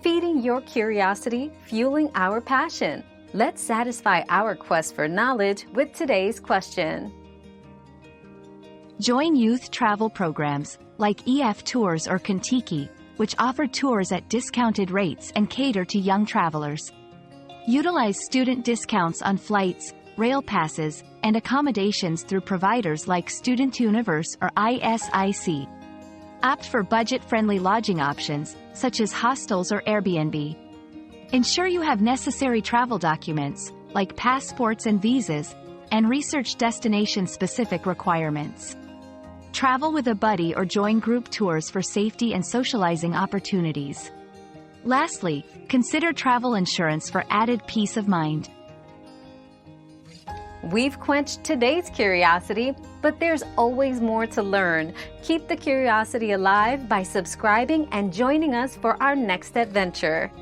feeding your curiosity, fueling our passion. Let's satisfy our quest for knowledge with today's question. Join youth travel programs, like EF Tours or Kentucky, which offer tours at discounted rates and cater to young travelers. Utilize student discounts on flights, rail passes, and accommodations through providers like Student Universe or ISIC. Opt for budget-friendly lodging options, such as hostels or Airbnb. Ensure you have necessary travel documents, like passports and visas, and research destination-specific requirements. Travel with a buddy or join group tours for safety and socializing opportunities. Lastly, consider travel insurance for added peace of mind. We've quenched today's curiosity, but there's always more to learn. Keep the curiosity alive by subscribing and joining us for our next adventure.